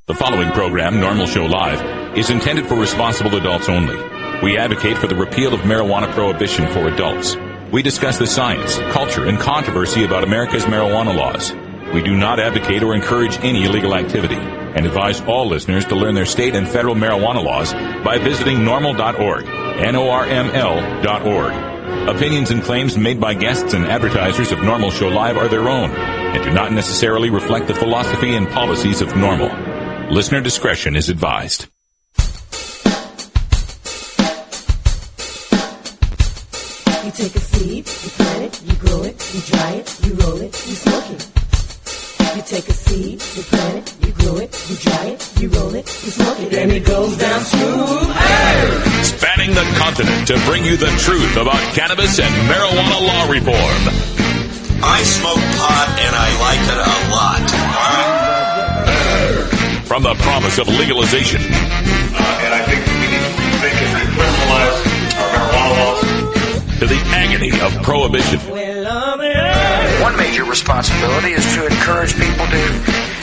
The following program, Norml Show Live, is intended for responsible adults only. We advocate for the repeal of marijuana prohibition for adults. We discuss the science, culture, and controversy about America's marijuana laws. We do not advocate or encourage any illegal activity and advise all listeners to learn their state and federal marijuana laws by visiting norml.org, Norml.org. Opinions and claims made by guests and advertisers of Norml Show Live are their own and do not necessarily reflect the philosophy and policies of Norml. Listener discretion is advised. You take a seed, you plant it, you grow it, you dry it, you roll it, you smoke it. You take a seed, you plant it, you grow it, you dry it, you roll it, you smoke it, and it goes down smooth. Hey! Spanning the continent to bring you the truth about cannabis and marijuana law reform. I smoke pot and I like it a lot. From the promise of legalization. And I think we need to think and decriminalize our marijuana laws. To the agony of prohibition. One major responsibility is to encourage people to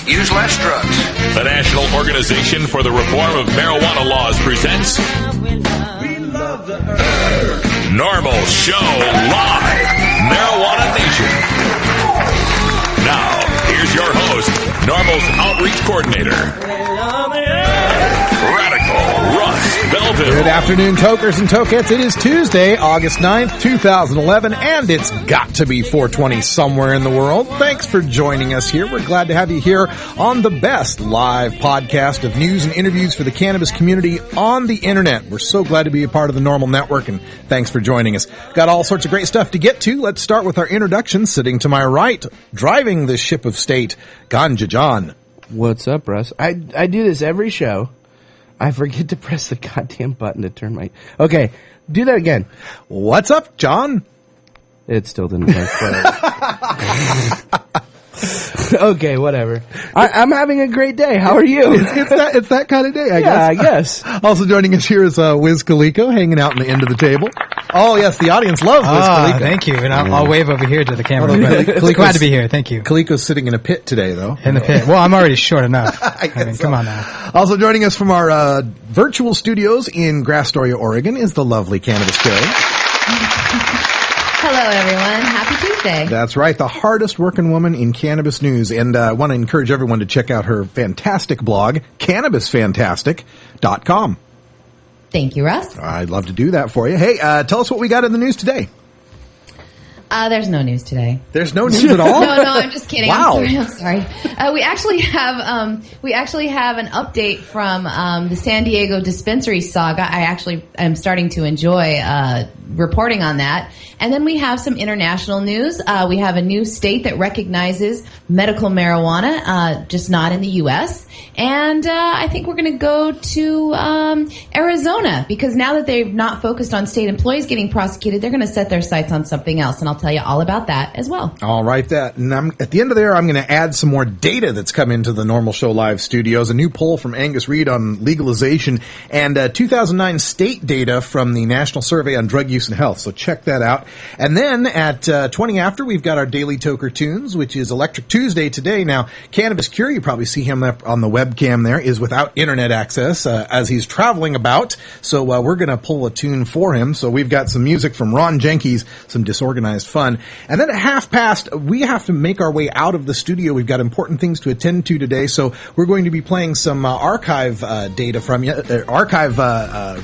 use less drugs. The National Organization for the Reform of Marijuana Laws presents Norml Show Live, Marijuana Nation. Now, here's your host, Norml's outreach coordinator, Radical Russ Belville. Good afternoon, tokers and tokettes. It is Tuesday, August 9th, 2011, and it's got to be 420 somewhere in the world. Thanks for joining us here. We're glad to have you here on the best live podcast of news and interviews for the cannabis community on the internet. We're so glad to be a part of the Norml Network, and thanks for joining us. Got all sorts of great stuff to get to. Let's start with our introduction. Sitting to my right, driving the ship of state, Ganja John. What's up, Russ? I do this every show. I forget to press the goddamn button to turn my... Okay, do that again. What's up, John? It still didn't work. Okay, whatever. I'm having a great day. How are you? It's that kind of day, I guess. Yeah, I guess. Also joining us here is Wiz Calico, hanging out on the end of the table. Oh, yes, the audience loves Wiz Calico. Thank you. And I'll wave over here to the camera. But glad to be here. Thank you. Calico's sitting in a pit today, though. In the pit. Well, I'm already short enough. I mean, come on now. Also joining us from our virtual studios in Grastoria, Oregon, is the lovely Cannabis Carrie. Hello, everyone. Happy Tuesday. That's right. The hardest working woman in cannabis news. And I want to encourage everyone to check out her fantastic blog, cannabisfantastic.com. Thank you, Russ. I'd love to do that for you. Hey, tell us what we got in the news today. There's no news today. There's no news at all? No, I'm just kidding. Wow. I'm sorry. We actually have an update from the San Diego dispensary saga. I actually am starting to enjoy reporting on that. And then we have some international news. We have a new state that recognizes medical marijuana, just not in the U.S. And I think we're going to go to Arizona, because now that they've not focused on state employees getting prosecuted, they're going to set their sights on something else. And I'll tell you all about that as well. All right, that. And at the end of there, I'm going to add some more data that's come into the Norml Show Live studios. A new poll from Angus Reid on legalization and 2009 state data from the National Survey on Drug Use and Health. So check that out. And then at 20 after, we've got our Daily Toker Tunes, which is Electric Tuesday today. Now, Cannabis Cure, you probably see him up on the webcam there, is without internet access as he's traveling about. So we're going to pull a tune for him. So we've got some music from Ron Jenkins, some Disorganized Fun. And then at 1:30, we have to make our way out of the studio. We've got important things to attend to today. So we're going to be playing some archive data from you,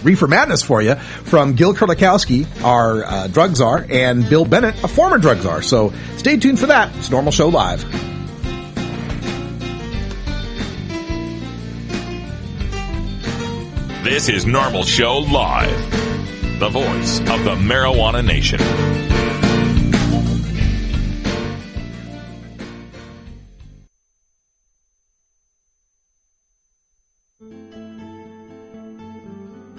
Reefer Madness for you from Gil Kurlikowski, our drug czar, and Bill Bennett, a former drug czar. So stay tuned for that. It's Norml Show Live. This is Norml Show Live, the voice of the Marijuana Nation.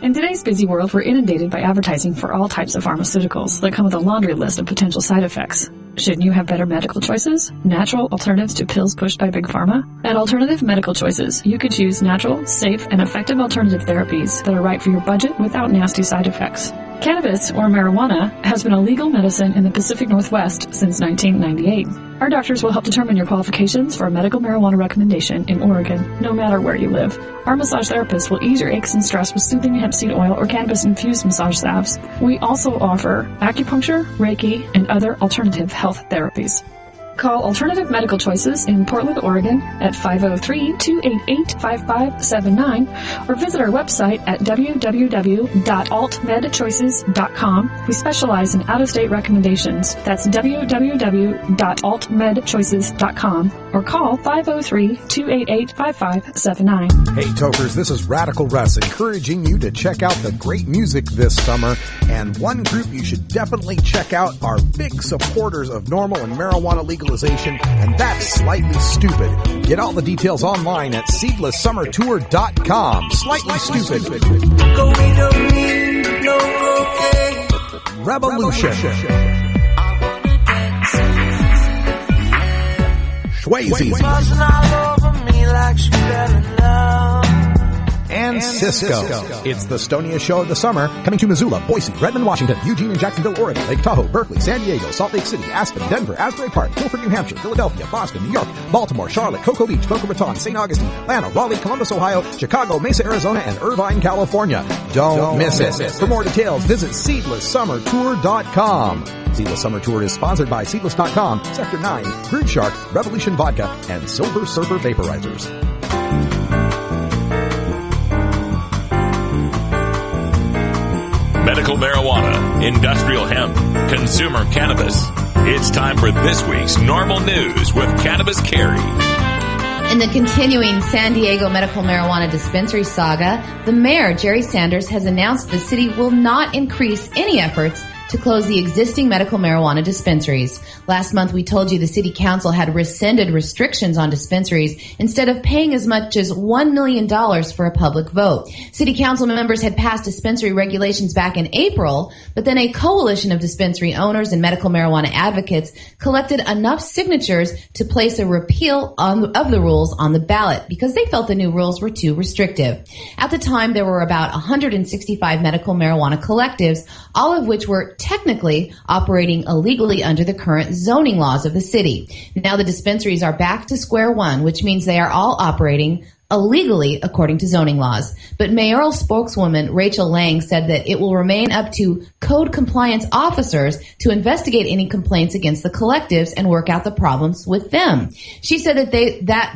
In today's busy world, we're inundated by advertising for all types of pharmaceuticals that come with a laundry list of potential side effects. Shouldn't you have better medical choices? Natural alternatives to pills pushed by Big Pharma? At Alternative Medical Choices, you could choose natural, safe, and effective alternative therapies that are right for your budget without nasty side effects. Cannabis, or marijuana, has been a legal medicine in the Pacific Northwest since 1998. Our doctors will help determine your qualifications for a medical marijuana recommendation in Oregon, no matter where you live. Our massage therapists will ease your aches and stress with soothing hemp seed oil or cannabis-infused massage salves. We also offer acupuncture, Reiki, and other alternative health therapies. Call Alternative Medical Choices in Portland, Oregon at 503-288-5579 or visit our website at www.altmedchoices.com. We specialize in out-of-state recommendations. That's www.altmedchoices.com or call 503-288-5579. Hey Tokers, this is Radical Russ encouraging you to check out the great music this summer, and one group you should definitely check out are big supporters of Norml and marijuana legalization, and that's Slightly Stupid. Get all the details online at seedlesssummertour.com. Slightly Stupid. Revolution. Swayze. And Cisco. It's the Stonia show of the summer, coming to Missoula, Boise, Redmond, Washington, Eugene and Jacksonville, Oregon, Lake Tahoe, Berkeley, San Diego, Salt Lake City, Aspen, Denver, Asbury Park, Guilford, New Hampshire, Philadelphia, Boston, New York, Baltimore, Charlotte, Cocoa Beach, Boca Raton, St. Augustine, Atlanta, Raleigh, Columbus, Ohio, Chicago, Mesa, Arizona, and Irvine, California. Don't miss it. For more details, visit SeedlessSummerTour.com. Seedless Summer Tour is sponsored by Seedless.com, Sector 9, Brood Shark, Revolution Vodka, and Silver Surfer Vaporizers. Medical marijuana, industrial hemp, consumer cannabis. It's time for this week's Norml News with Cannabis Carrie. In the continuing San Diego medical marijuana dispensary saga, the mayor, Jerry Sanders, has announced the city will not increase any efforts to close the existing medical marijuana dispensaries. Last month, we told you the city council had rescinded restrictions on dispensaries instead of paying as much as $1 million for a public vote. City council members had passed dispensary regulations back in April, but then a coalition of dispensary owners and medical marijuana advocates collected enough signatures to place a repeal of the rules on the ballot because they felt the new rules were too restrictive. At the time, there were about 165 medical marijuana collectives, all of which were technically operating illegally under the current zoning laws of the city. Now the dispensaries are back to square one, which means they are all operating illegally according to zoning laws. But mayoral spokeswoman Rachel Lang said that it will remain up to code compliance officers to investigate any complaints against the collectives and work out the problems with them. She said that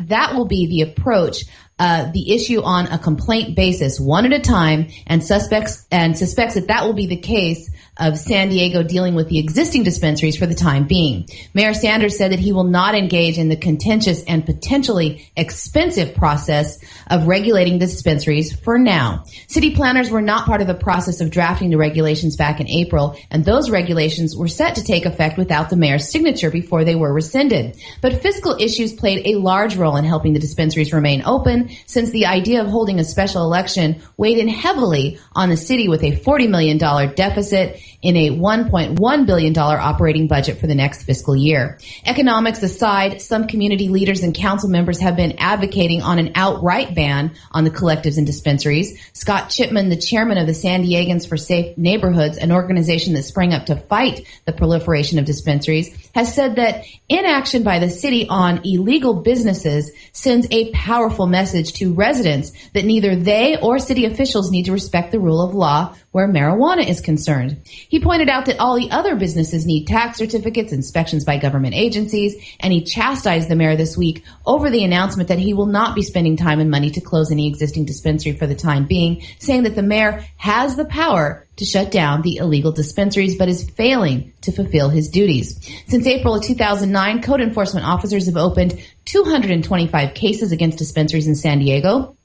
that will be the approach, the issue on a complaint basis, one at a time, and suspects that will be the case of San Diego dealing with the existing dispensaries for the time being. Mayor Sanders said that he will not engage in the contentious and potentially expensive process of regulating the dispensaries for now. City planners were not part of the process of drafting the regulations back in April, and those regulations were set to take effect without the mayor's signature before they were rescinded. But fiscal issues played a large role in helping the dispensaries remain open, since the idea of holding a special election weighed in heavily on the city with a $40 million deficit in a $1.1 billion operating budget for the next fiscal year. Economics aside, some community leaders and council members have been advocating on an outright ban on the collectives and dispensaries. Scott Chipman, the chairman of the San Diegans for Safe Neighborhoods, an organization that sprang up to fight the proliferation of dispensaries, has said that inaction by the city on illegal businesses sends a powerful message to residents that neither they or city officials need to respect the rule of law where marijuana is concerned. He pointed out that all the other businesses need tax certificates, inspections by government agencies, and he chastised the mayor this week over the announcement that he will not be spending time and money to close any existing dispensary for the time being, saying that the mayor has the power to shut down the illegal dispensaries, but is failing to fulfill his duties. Since April of 2009, code enforcement officers have opened 225 cases against dispensaries in San Diego.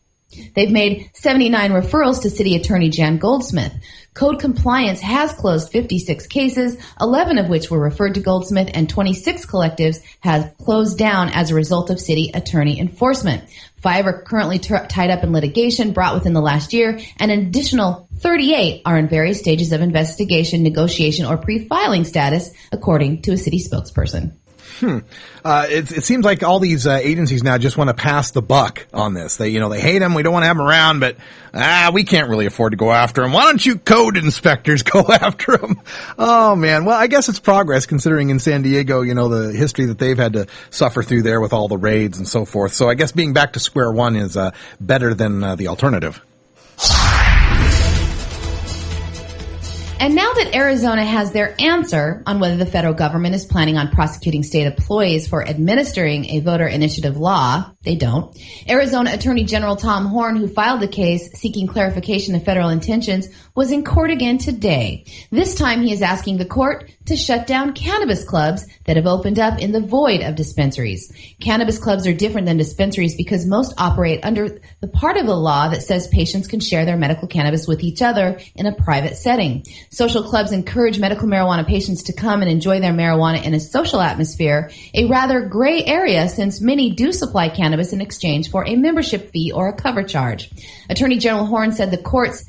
They've made 79 referrals to City Attorney Jan Goldsmith. Code compliance has closed 56 cases, 11 of which were referred to Goldsmith, and 26 collectives have closed down as a result of city attorney enforcement. 5 are currently tied up in litigation brought within the last year, and an additional 38 are in various stages of investigation, negotiation, or pre-filing status, according to a city spokesperson. It seems like all these agencies now just want to pass the buck on this. They hate them. We don't want to have them around, but we can't really afford to go after them. Why don't you code inspectors go after them? Oh man. Well, I guess it's progress considering in San Diego, the history that they've had to suffer through there with all the raids and so forth. So I guess being back to square one is better than the alternative. And now that Arizona has their answer on whether the federal government is planning on prosecuting state employees for administering a voter initiative law, they don't. Arizona Attorney General Tom Horn, who filed the case seeking clarification of federal intentions, was in court again today. This time he is asking the court to shut down cannabis clubs that have opened up in the void of dispensaries. Cannabis clubs are different than dispensaries because most operate under the part of the law that says patients can share their medical cannabis with each other in a private setting. Social clubs encourage medical marijuana patients to come and enjoy their marijuana in a social atmosphere, a rather gray area since many do supply cannabis in exchange for a membership fee or a cover charge. Attorney General Horn said the courts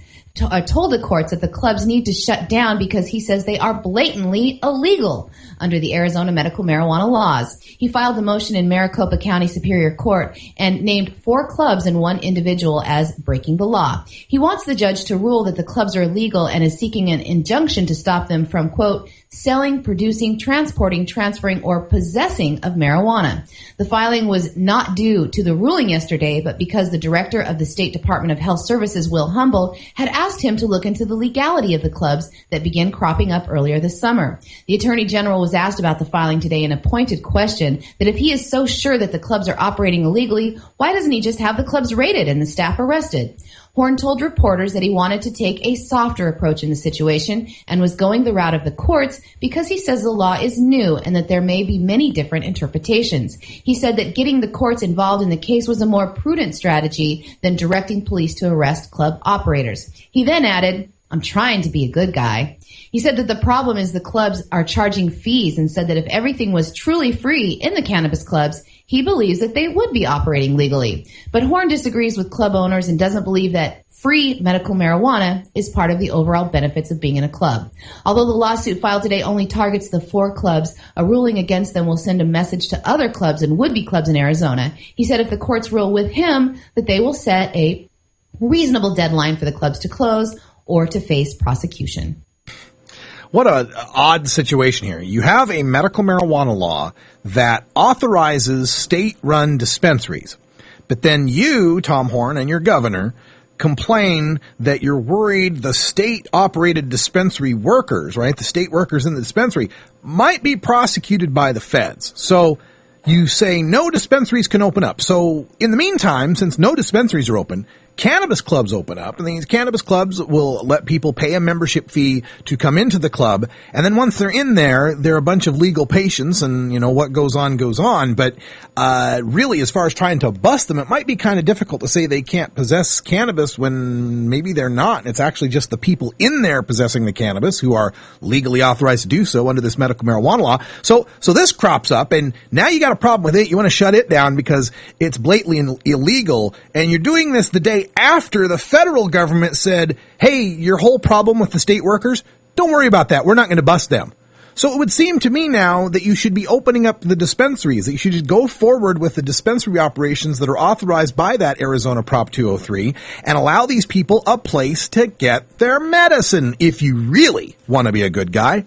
told the courts that the clubs need to shut down because he says they are blatantly illegal under the Arizona medical marijuana laws. He filed the motion in Maricopa County Superior Court and named 4 clubs and 1 individual as breaking the law. He wants the judge to rule that the clubs are illegal and is seeking an injunction to stop them from, quote, selling, producing, transporting, transferring, or possessing of marijuana. The filing was not due to the ruling yesterday, but because the director of the State Department of Health Services, Will Humble, had asked him to look into the legality of the clubs that began cropping up earlier this summer. The Attorney General was asked about the filing today in a pointed question that if he is so sure that the clubs are operating illegally, why doesn't he just have the clubs raided and the staff arrested? Horn told reporters that he wanted to take a softer approach in the situation and was going the route of the courts because he says the law is new and that there may be many different interpretations. He said that getting the courts involved in the case was a more prudent strategy than directing police to arrest club operators. He then added, I'm trying to be a good guy. He said that the problem is the clubs are charging fees and said that if everything was truly free in the cannabis clubs, he believes that they would be operating legally. But Horn disagrees with club owners and doesn't believe that free medical marijuana is part of the overall benefits of being in a club. Although the lawsuit filed today only targets the 4 clubs, a ruling against them will send a message to other clubs and would-be clubs in Arizona. He said if the courts rule with him, that they will set a reasonable deadline for the clubs to close or to face prosecution. What an odd situation here. You have a medical marijuana law that authorizes state-run dispensaries. But then you, Tom Horn, and your governor complain that you're worried the state-operated dispensary workers, right, the state workers in the dispensary, might be prosecuted by the feds. So you say no dispensaries can open up. So in the meantime, since no dispensaries are open, cannabis clubs open up, and these cannabis clubs will let people pay a membership fee to come into the club. And then once they're in there, they're a bunch of legal patients, and what goes on goes on. But really, as far as trying to bust them, it might be kind of difficult to say they can't possess cannabis when maybe they're not. It's actually just the people in there possessing the cannabis who are legally authorized to do so under this medical marijuana law. So this crops up, and now you got a problem with it. You want to shut it down because it's blatantly illegal, and you're doing this the day after the federal government said, hey, your whole problem with the state workers, don't worry about that. We're not going to bust them. So it would seem to me now that you should be opening up the dispensaries, that you should just go forward with the dispensary operations that are authorized by that Arizona Prop 203 and allow these people a place to get their medicine if you really want to be a good guy.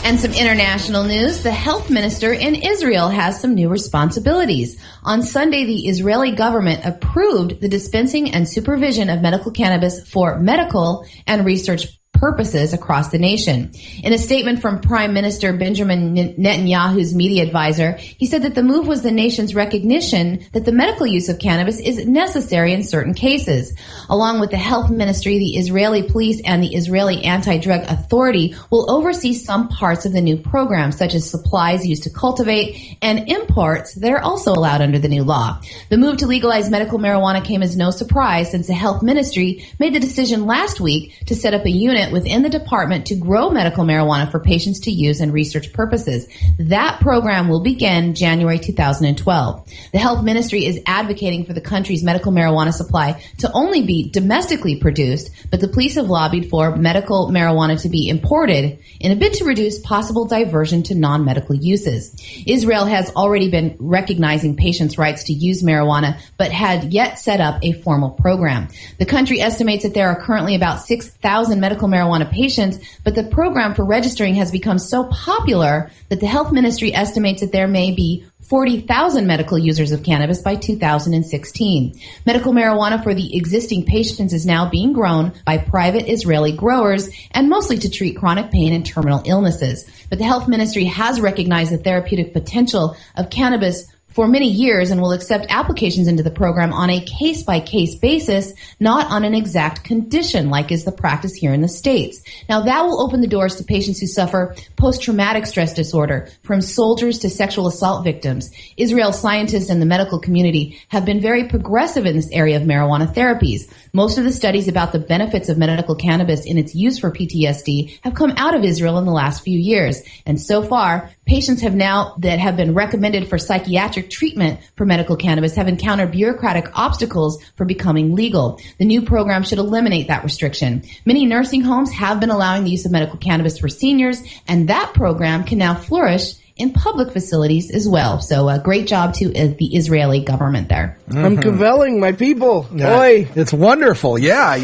And some international news, the health minister in Israel has some new responsibilities. On Sunday, the Israeli government approved the dispensing and supervision of medical cannabis for medical and research purposes across the nation. In a statement from Prime Minister Benjamin Netanyahu's media advisor, he said that the move was the nation's recognition that the medical use of cannabis is necessary in certain cases. Along with the health ministry, the Israeli police and the Israeli anti-drug authority will oversee some parts of the new program, such as supplies used to cultivate and imports that are also allowed under the new law. The move to legalize medical marijuana came as no surprise since the health ministry made the decision last week to set up a unit agreement within the department to grow medical marijuana for patients to use in research purposes. That program will begin January 2012. The health ministry is advocating for the country's medical marijuana supply to only be domestically produced, but the police have lobbied for medical marijuana to be imported in a bid to reduce possible diversion to non-medical uses. Israel has already been recognizing patients' rights to use marijuana, but had yet set up a formal program. The country estimates that there are currently about 6,000 medical marijuana patients, but the program for registering has become so popular that the health ministry estimates that there may be 40,000 medical users of cannabis by 2016. Medical marijuana for the existing patients is now being grown by private Israeli growers and mostly to treat chronic pain and terminal illnesses. But the health ministry has recognized the therapeutic potential of cannabis for many years and will accept applications into the program on a case-by-case basis, not on an exact condition like is the practice here in the States. Now that will open the doors to patients who suffer post-traumatic stress disorder, from soldiers to sexual assault victims. Israel scientists and the medical community have been very progressive in this area of marijuana therapies. Most of the studies about the benefits of medical cannabis in its use for PTSD have come out of Israel in the last few years. And so far, patients that have been recommended for psychiatric treatment for medical cannabis have encountered bureaucratic obstacles for becoming legal. The new program should eliminate that restriction. Many nursing homes have been allowing the use of medical cannabis for seniors, and that program can now flourish in public facilities as well. So a great job to the Israeli government there. I'm cavelling my people. Yeah, Oi. it's wonderful. Yeah,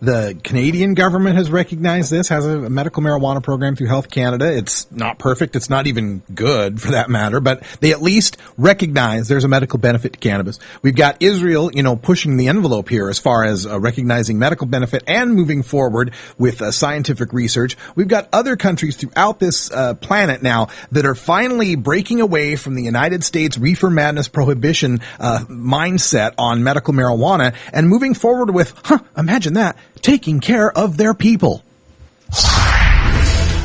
the Canadian government has recognized this, has a medical marijuana program through Health Canada. It's not perfect. It's not even good for that matter, but they at least recognize there's a medical benefit to cannabis. We've got Israel, pushing the envelope here as far as recognizing medical benefit and moving forward with scientific research. We've got other countries throughout this planet now that are finally breaking away from the United States reefer madness prohibition mindset on medical marijuana and moving forward with, imagine that, taking care of their people.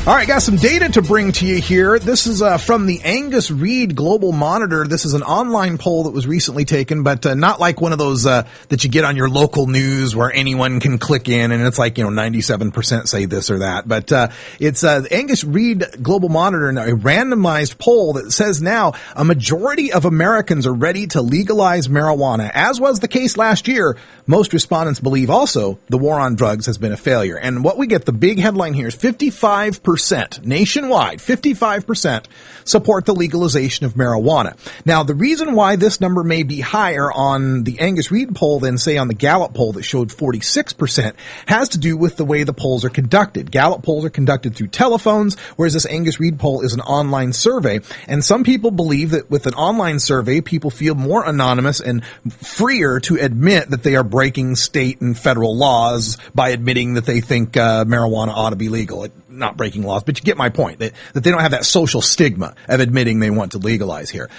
All right, got some data to bring to you here. This is from the Angus Reid Global Monitor. This is an online poll that was recently taken, but not like one of those that you get on your local news where anyone can click in and it's like 97% say this or that. But it's the Angus Reid Global Monitor, a randomized poll that says now a majority of Americans are ready to legalize marijuana. As was the case last year, most respondents believe also the war on drugs has been a failure. And what we get, the big headline here is 55% nationwide, 55% support the legalization of marijuana. Now, the reason why this number may be higher on the Angus Reid poll than, say, on the Gallup poll that showed 46% has to do with the way the polls are conducted. Gallup polls are conducted through telephones, whereas this Angus Reid poll is an online survey. And some people believe that with an online survey, people feel more anonymous and freer to admit that they are breaking state and federal laws by admitting that they think marijuana ought to be legal. Not breaking laws, but you get my point, that they don't have that social stigma of admitting they want to legalize here.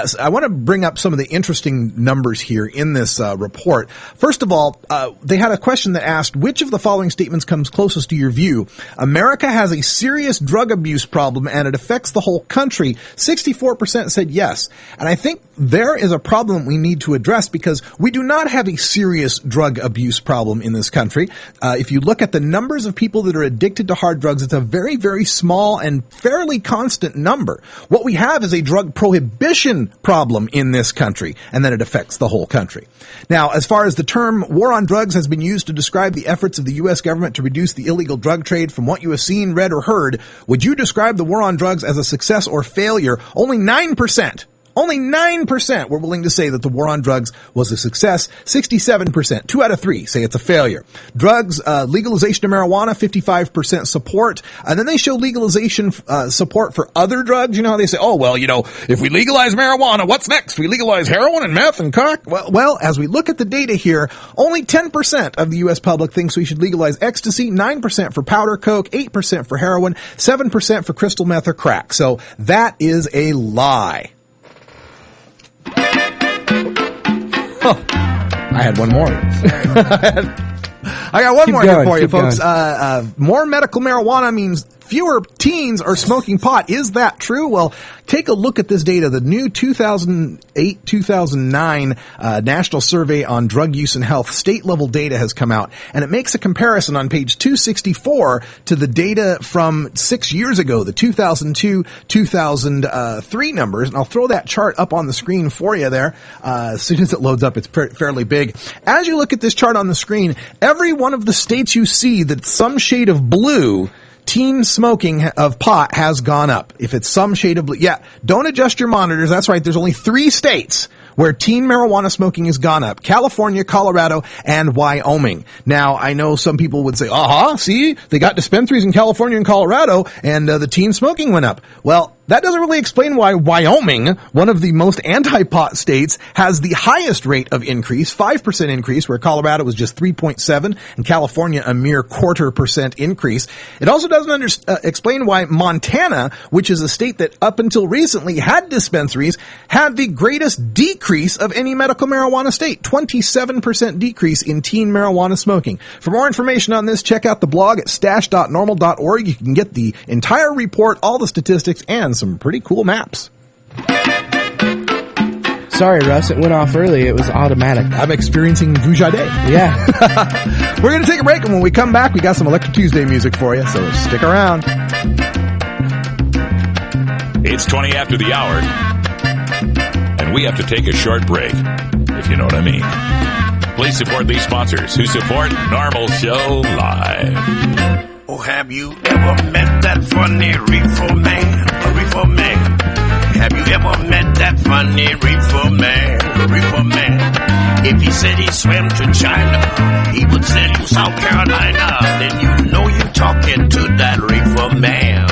So I want to bring up some of the interesting numbers here in this report. First of all, they had a question that asked, which of the following statements comes closest to your view? America has a serious drug abuse problem and it affects the whole country. 64% said yes. And I think there is a problem we need to address because we do not have a serious drug abuse problem in this country. If you look at the numbers of people that are addicted to hard drugs, it's a very, very small and fairly constant number. What we have is a drug prohibition problem in this country, and then it affects the whole country. Now, as far as the term war on drugs has been used to describe the efforts of the U.S. government to reduce the illegal drug trade, from what you have seen, read, or heard, would you describe the war on drugs as a success or failure? Only 9% were willing to say that the war on drugs was a success. 67%, 2 out of 3, say it's a failure. Drugs, legalization of marijuana, 55% support. And then they show legalization support for other drugs. You know how they say, if we legalize marijuana, what's next? We legalize heroin and meth and coke? Well, as we look at the data here, only 10% of the U.S. public thinks we should legalize ecstasy, 9% for powder coke, 8% for heroin, 7% for crystal meth or crack. So that is a lie. Oh, I had one more. I got one more here for you, folks. More medical marijuana means fewer teens are smoking pot. Is that true? Well, take a look at this data. The new 2008-2009 National Survey on Drug Use and Health state-level data has come out, and it makes a comparison on page 264 to the data from 6 years ago, the 2002-2003 numbers. And I'll throw that chart up on the screen for you there. As soon as it loads up, it's fairly big. As you look at this chart on the screen, every one of the states you see that's some shade of blue, teen smoking of pot has gone up. If it's some shade of blue, don't adjust your monitors. That's right. There's only 3 states where teen marijuana smoking has gone up: California, Colorado, and Wyoming. Now, I know some people would say, see, they got dispensaries in California and Colorado, and the teen smoking went up. Well, that doesn't really explain why Wyoming, one of the most anti-pot states, has the highest rate of increase, 5% increase, where Colorado was just 3.7 and California a mere 0.25% increase. It also doesn't explain why Montana, which is a state that up until recently had dispensaries, had the greatest decrease of any medical marijuana state, 27% decrease in teen marijuana smoking. For more information on this, check out the blog at stash.norml.org. You can get the entire report, all the statistics, and some pretty cool maps. Sorry, Russ, it went off early. It was automatic. I'm experiencing Vujade. Yeah. We're going to take a break, and when we come back, we got some Electric Tuesday music for you, so stick around. It's 20 after the hour, and we have to take a short break, if you know what I mean. Please support these sponsors who support Norml Show Live. Oh, have you ever met that funny reefer man? A reefer man. Have you ever met that funny reefer man? A reefer man. If he said he swam to China, he would sell you South Carolina. Then you know you're talking to that reefer man.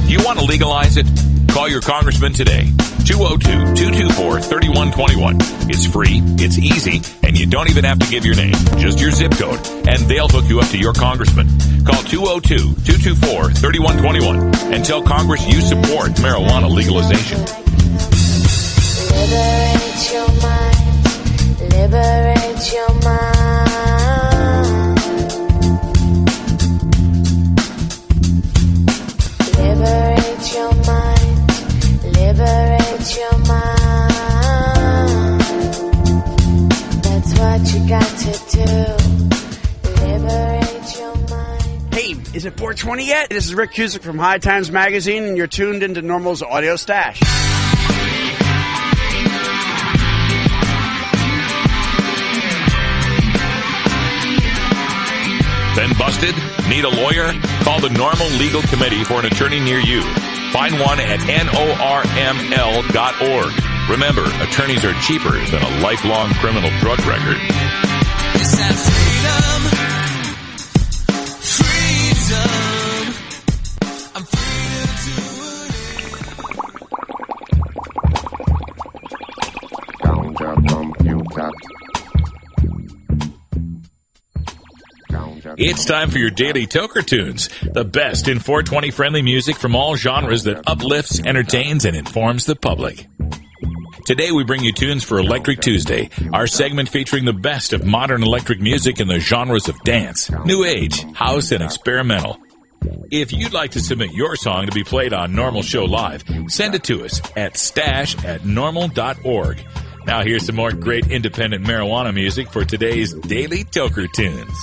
You want to legalize it? Call your congressman today. 202-224-3121. It's free, it's easy, and you don't even have to give your name, just your zip code, and they'll hook you up to your congressman. Call 202-224-3121 and tell Congress you support marijuana legalization. Liberate your mind. Liberate your mind. Liberate your mind. Liberate your mind. That's what you got to do. Liberate your mind. Hey, is it 420 yet? This is Rick Cusick from High Times Magazine, and you're tuned into Norml's Audio Stash. Been busted? Need a lawyer? Call the Norml Legal Committee for an attorney near you. Find one at norml.org. Remember, attorneys are cheaper than a lifelong criminal drug record. It's that freedom. I'm It's time for your daily Toker Tunes, the best in 420 friendly music from all genres that uplifts, entertains, and informs the public. Today we bring you tunes for Electric Tuesday, our segment featuring the best of modern electric music in the genres of dance, new age, house, and experimental. If you'd like to submit your song to be played on Norml Show Live, send it to us at stash@norml.org. Now here's some more great independent marijuana music for today's daily Toker Tunes.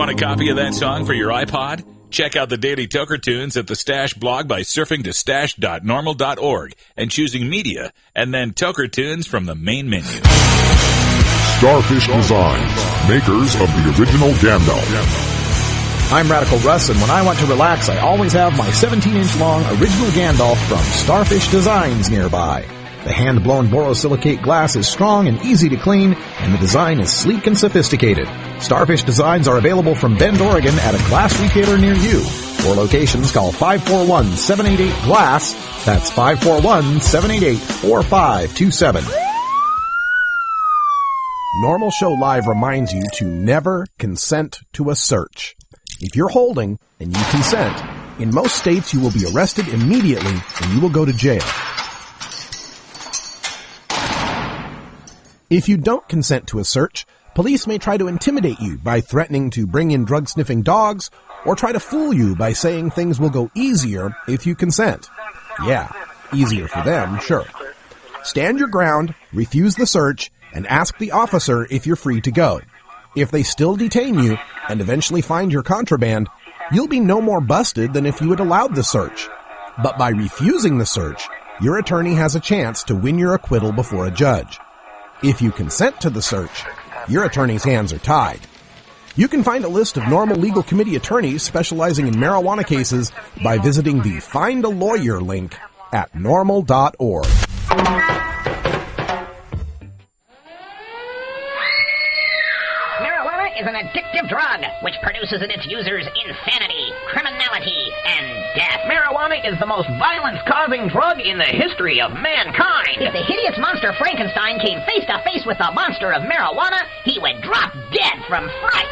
Want a copy of that song for your iPod? Check out the Daily Toker Tunes at the Stash blog by surfing to stash.norml.org and choosing Media, and then Toker Tunes from the main menu. Starfish Designs, makers of the original Gandalf. I'm Radical Russ, and when I want to relax, I always have my 17-inch long original Gandalf from Starfish Designs nearby. The hand-blown borosilicate glass is strong and easy to clean, and the design is sleek and sophisticated. Starfish Designs are available from Bend, Oregon at a glass retailer near you. For locations, call 541-788-GLASS. That's 541-788-4527. Norml Show Live reminds you to never consent to a search. If you're holding and you consent, in most states you will be arrested immediately and you will go to jail. If you don't consent to a search, police may try to intimidate you by threatening to bring in drug-sniffing dogs or try to fool you by saying things will go easier if you consent. Yeah, easier for them, sure. Stand your ground, refuse the search, and ask the officer if you're free to go. If they still detain you and eventually find your contraband, you'll be no more busted than if you had allowed the search. But by refusing the search, your attorney has a chance to win your acquittal before a judge. If you consent to the search, your attorney's hands are tied. You can find a list of Norml Legal Committee attorneys specializing in marijuana cases by visiting the Find a Lawyer link at norml.org. Is an addictive drug which produces in its users insanity, criminality, and death. Marijuana is the most violence-causing drug in the history of mankind. If the hideous monster Frankenstein came face to face with the monster of marijuana, he would drop dead from fright.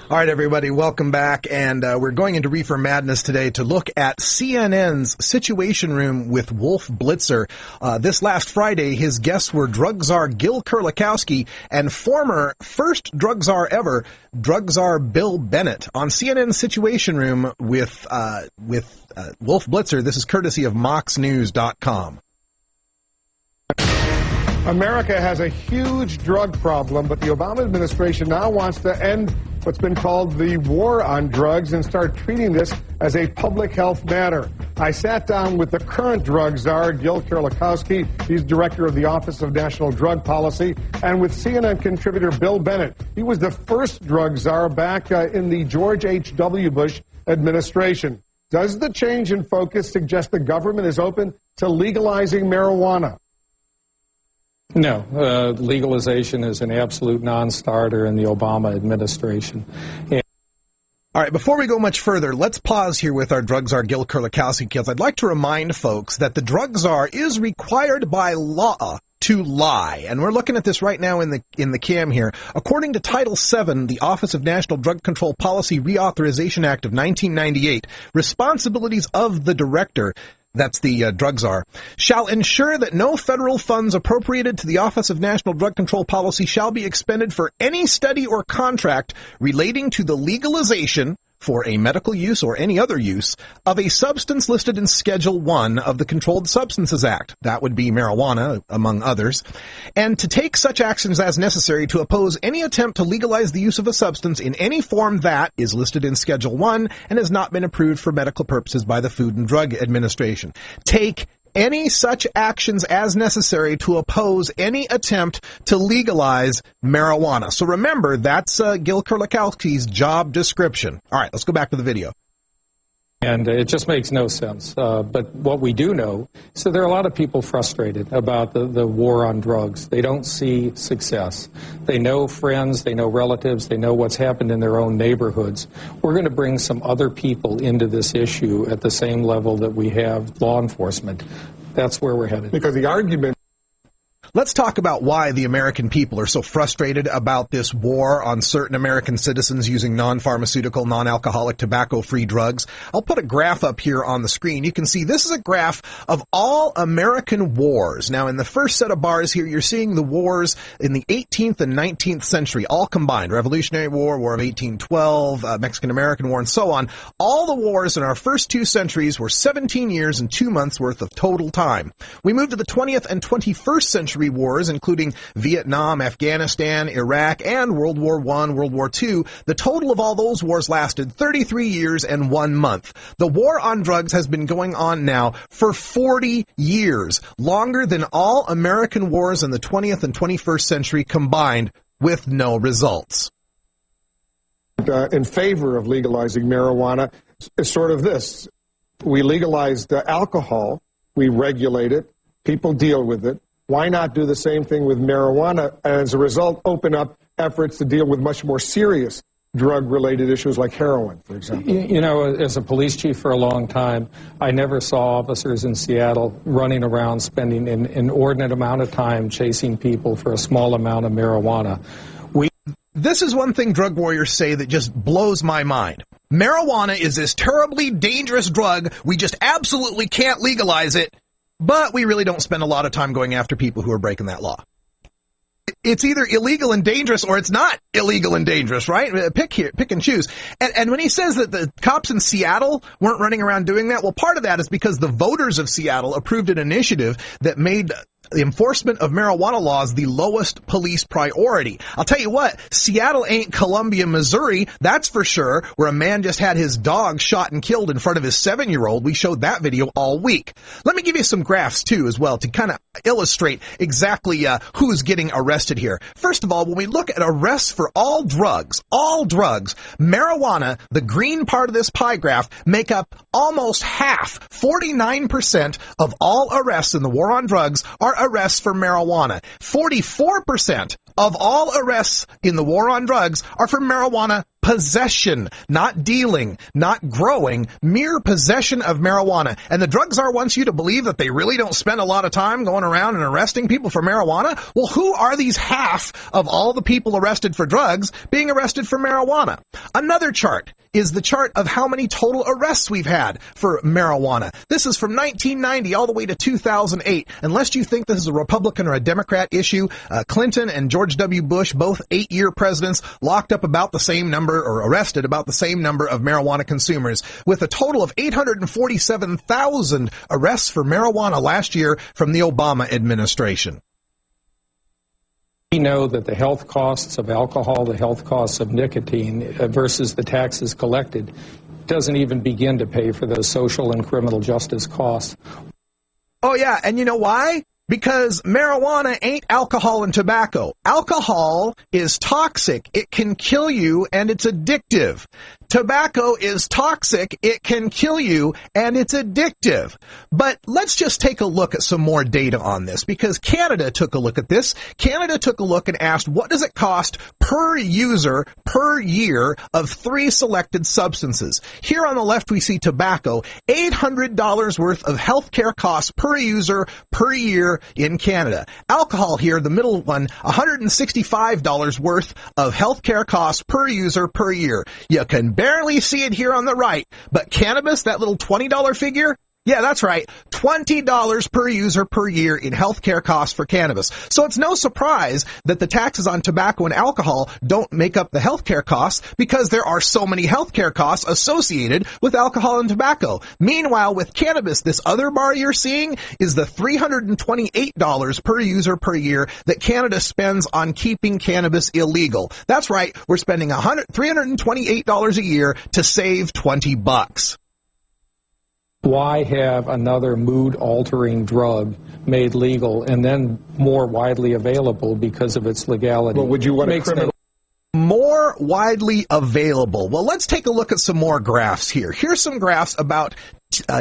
All right, everybody, welcome back, and we're going into Reefer Madness today to look at CNN's Situation Room with Wolf Blitzer. This last Friday, his guests were drug czar Gil Kurlikowski and former first drug czar ever, drug czar Bill Bennett. On CNN's Situation Room with Wolf Blitzer, this is courtesy of MoxNews.com. America has a huge drug problem, but the Obama administration now wants to end what's been called the war on drugs and start treating this as a public health matter. I sat down with the current drug czar, Gil Kurlikowski. He's director of the Office of National Drug Policy, and with CNN contributor Bill Bennett. He was the first drug czar back in the George H.W. Bush administration. Does the change in focus suggest the government is open to legalizing marijuana? No, legalization is an absolute non-starter in the Obama administration. All right, before we go much further, let's pause here with our drug czar Gil Kurlikowski, because I'd like to remind folks that the drug czar is required by law to lie. And we're looking at this right now in the cam here. According to Title VII, the Office of National Drug Control Policy Reauthorization Act of 1998, responsibilities of the director, that's the drug czar, shall ensure that no federal funds appropriated to the Office of National Drug Control Policy shall be expended for any study or contract relating to the legalization for a medical use or any other use of a substance listed in Schedule 1 of the Controlled Substances Act. That would be marijuana, among others. And to take such actions as necessary to oppose any attempt to legalize the use of a substance in any form that is listed in Schedule 1 and has not been approved for medical purposes by the Food and Drug Administration. Take any such actions as necessary to oppose any attempt to legalize marijuana. So remember, that's Gil Kurlikowski's job description. All right, let's go back to the video. And it just makes no sense. But what we do know, so there are a lot of people frustrated about the war on drugs. They don't see success. They know friends, they know relatives, they know what's happened in their own neighborhoods. We're going to bring some other people into this issue at the same level that we have law enforcement. That's where we're headed. Because the argument... Let's talk about why the American people are so frustrated about this war on certain American citizens using non-pharmaceutical, non-alcoholic, tobacco-free drugs. I'll put a graph up here on the screen. You can see this is a graph of all American wars. Now, in the first set of bars here, you're seeing the wars in the 18th and 19th century, all combined. Revolutionary War, War of 1812, Mexican-American War, and so on. All the wars in our first two centuries were 17 years and 2 months worth of total time. We moved to the 20th and 21st century 33 wars, including Vietnam, Afghanistan, Iraq, and World War I, World War II. The total of all those wars lasted 33 years and 1 month. The war on drugs has been going on now for 40 years, longer than all American wars in the 20th and 21st century combined, with no results. In favor of legalizing marijuana is sort of this. We legalized alcohol, we regulate it, people deal with it. Why not do the same thing with marijuana, and as a result open up efforts to deal with much more serious drug-related issues like heroin, for example? You know, as a police chief for a long time, I never saw officers in Seattle running around spending an inordinate amount of time chasing people for a small amount of marijuana. This is one thing drug warriors say that just blows my mind. Marijuana is this terribly dangerous drug. We just absolutely can't legalize it, but we really don't spend a lot of time going after people who are breaking that law. It's either illegal and dangerous or it's not illegal and dangerous, right? Pick and choose. And when he says that the cops in Seattle weren't running around doing that, well, part of that is because the voters of Seattle approved an initiative that made the enforcement of marijuana laws the lowest police priority. I'll tell you what, Seattle ain't Columbia, Missouri, that's for sure, where a man just had his dog shot and killed in front of his 7-year-old. We showed that video all week. Let me give you some graphs, too, as well, to kind of illustrate exactly who's getting arrested here. First of all, when we look at arrests for all drugs, marijuana, the green part of this pie graph, make up almost half, 49% of all arrests in the war on drugs are arrests for marijuana. 44% of all arrests in the war on drugs are for marijuana possession, not dealing, not growing, mere possession of marijuana. And the drug czar wants you to believe that they really don't spend a lot of time going around and arresting people for marijuana? Well, who are these half of all the people arrested for drugs being arrested for marijuana? Another chart is the chart of how many total arrests we've had for marijuana. This is from 1990 all the way to 2008. Unless you think this is a Republican or a Democrat issue, Clinton and George W. Bush, both 8-year presidents, locked up about the same number or arrested about the same number of marijuana consumers, with a total of 847,000 arrests for marijuana last year from the Obama administration. We know that the health costs of alcohol, the health costs of nicotine versus the taxes collected doesn't even begin to pay for those social and criminal justice costs. Oh, yeah, and you know why? Because marijuana ain't alcohol and tobacco. Alcohol is toxic. It can kill you, and it's addictive. Tobacco is toxic. It can kill you, and it's addictive. But let's just take a look at some more data on this, because Canada took a look at this. Canada took a look and asked, what does it cost per user per year of 3 selected substances? Here on the left, we see tobacco, $800 worth of healthcare costs per user per year in Canada. Alcohol here, the middle one, $165 worth of healthcare costs per user per year. You can barely see it here on the right, but cannabis, that little $20 figure, yeah, that's right, $20 per user per year in healthcare costs for cannabis. So it's no surprise that the taxes on tobacco and alcohol don't make up the healthcare costs, because there are so many healthcare costs associated with alcohol and tobacco. Meanwhile, with cannabis, this other bar you're seeing is the $328 per user per year that Canada spends on keeping cannabis illegal. That's right, we're spending $328 a year to save $20. Why have another mood-altering drug made legal and then more widely available because of its legality? Well, would you want to criminal? More widely available. Well, let's take a look at some more graphs here. Here's some graphs about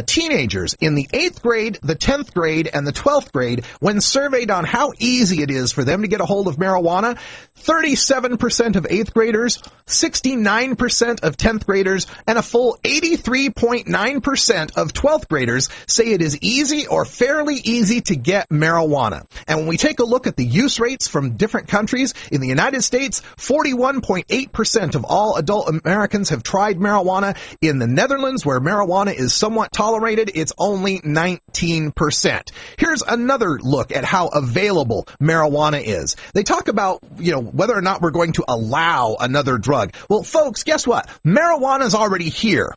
teenagers in the 8th grade, the 10th grade, and the 12th grade when surveyed on how easy it is for them to get a hold of marijuana. 37% of 8th graders, 69% of 10th graders, and a full 83.9% of 12th graders say it is easy or fairly easy to get marijuana. And when we take a look at the use rates from different countries, in the United States, 41.8% of all adult Americans have tried marijuana. In the Netherlands, where marijuana is somewhat tolerated, it's only 19%. Here's another look at how available marijuana is. They talk about, whether or not we're going to allow another drug. Well, folks, guess what? Marijuana's already here.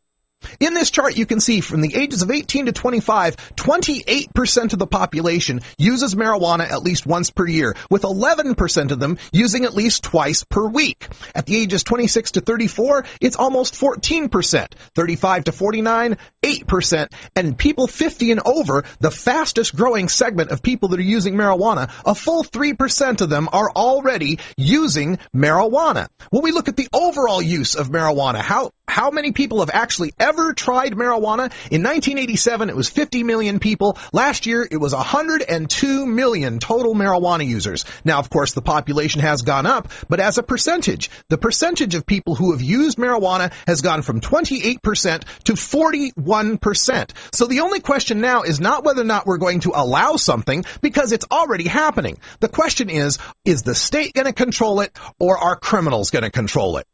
In this chart, you can see from the ages of 18 to 25, 28% of the population uses marijuana at least once per year, with 11% of them using at least twice per week. At the ages 26 to 34, it's almost 14%, 35 to 49, 8%, and people 50 and over, the fastest growing segment of people that are using marijuana, a full 3% of them are already using marijuana. When we look at the overall use of marijuana, how many people have actually ever tried marijuana? In 1987, it was 50 million people. Last year, it was 102 million total marijuana users. Now, of course, the population has gone up, but as a percentage, the percentage of people who have used marijuana has gone from 28% to 41%. So the only question now is not whether or not we're going to allow something, because it's already happening. The question is the state going to control it, or are criminals going to control it?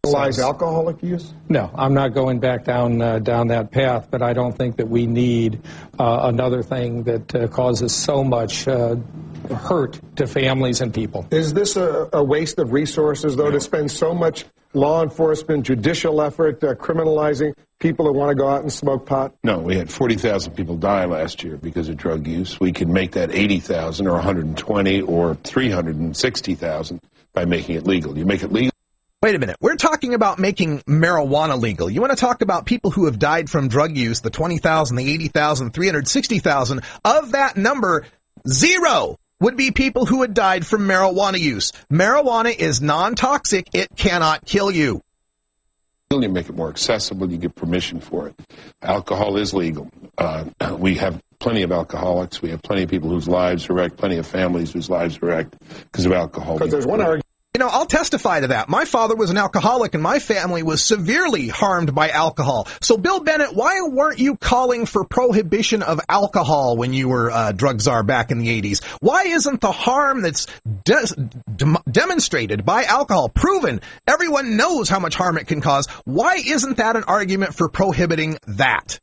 Legalize alcoholic use? No, I'm not going back down that path, but I don't think that we need another thing that causes so much hurt to families and people. Is this a waste of resources, though, to spend so much law enforcement, judicial effort, criminalizing people that want to go out and smoke pot? No, we had 40,000 people die last year because of drug use. We can make that 80,000 or 120 or 360,000 by making it legal. You make it legal. Wait a minute. We're talking about making marijuana legal. You want to talk about people who have died from drug use, the 20,000, the 80,000, 360,000. Of that number, 0 would be people who had died from marijuana use. Marijuana is non-toxic. It cannot kill you. You make it more accessible. You get permission for it. Alcohol is legal. We have plenty of alcoholics. We have plenty of people whose lives are wrecked, plenty of families whose lives are wrecked because of alcohol. Because there's one argument. You know, I'll testify to that. My father was an alcoholic, and my family was severely harmed by alcohol. So, Bill Bennett, why weren't you calling for prohibition of alcohol when you were drug czar back in the 80s? Why isn't the harm that's demonstrated by alcohol, proven, everyone knows how much harm it can cause, why isn't that an argument for prohibiting that?